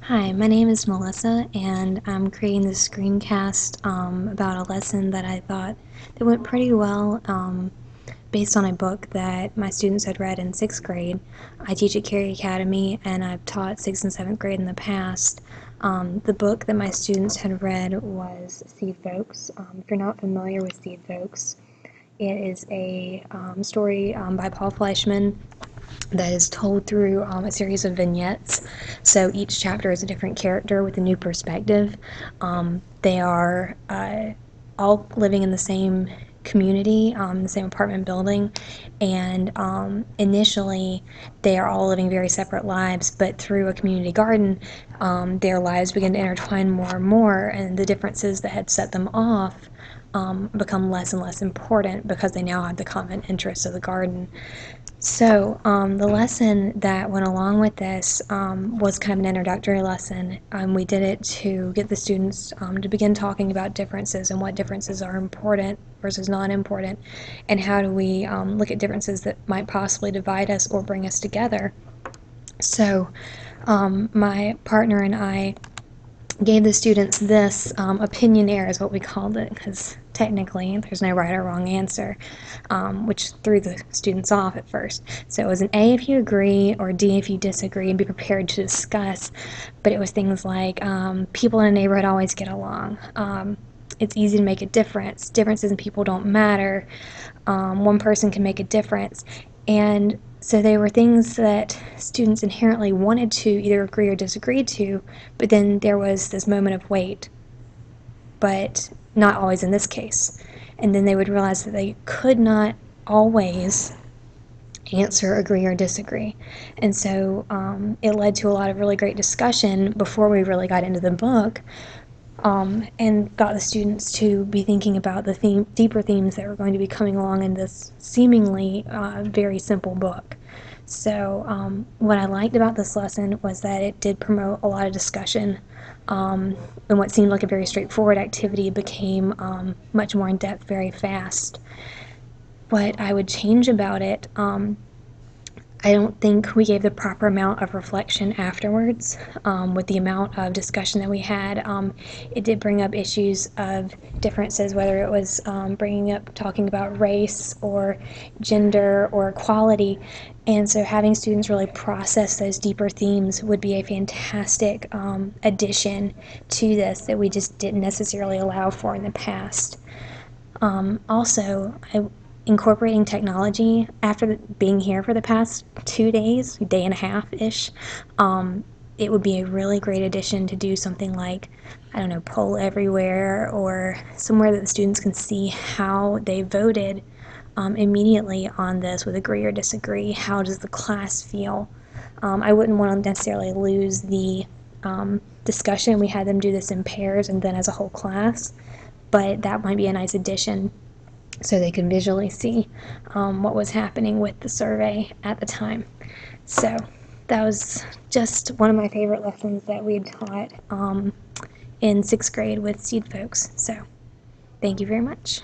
Hi, my name is Melissa, and I'm creating this screencast about a lesson that I thought that went pretty well based on a book that my students had read in 6th grade. I teach at Cary Academy, and I've taught 6th and 7th grade in the past. The book that my students had read was Seedfolks. If you're not familiar with Seedfolks, it is a story by Paul Fleischman that is told through a series of vignettes. So each chapter is a different character with a new perspective. They are all living in the same community, the same apartment building, and initially they are all living very separate lives, but through a community garden, their lives begin to intertwine more and more, and the differences that had set them off become less and less important because they now have the common interests of the garden. So, the lesson that went along with this was kind of an introductory lesson. We did it to get the students to begin talking about differences and what differences are important versus not important, and how do we look at differences that might possibly divide us or bring us together. So, my partner and I gave the students this opinionaire is what we called it, because technically there's no right or wrong answer, which threw the students off at first. So it was an A if you agree, or D if you disagree, and be prepared to discuss. But it was things like people in a neighborhood always get along. It's easy to make a difference. Differences in people don't matter. One person can make a difference. And so they were things that students inherently wanted to either agree or disagree to, but then there was this moment of wait, but not always in this case. And then they would realize that they could not always answer agree or disagree. And so it led to a lot of really great discussion before we really got into the book, and got the students to be thinking about the deeper themes that were going to be coming along in this seemingly very simple book. So what I liked about this lesson was that it did promote a lot of discussion, and what seemed like a very straightforward activity became much more in depth very fast. What I would change about it, I don't think we gave the proper amount of reflection afterwards. With the amount of discussion that we had, it did bring up issues of differences, whether it was talking about race or gender or equality. And so having students really process those deeper themes would be a fantastic addition to this that we just didn't necessarily allow for in the past. Also, incorporating technology after being here for the past 2 days, a day and a half-ish, it would be a really great addition to do something like, I don't know, poll everywhere, or somewhere that the students can see how they voted immediately on this with agree or disagree. How does the class feel? I wouldn't want to necessarily lose the discussion. We had them do this in pairs and then as a whole class, but that might be a nice addition so they can visually see what was happening with the survey at the time. So that was just one of my favorite lessons that we had taught in 6th grade with Seedfolks. So thank you very much.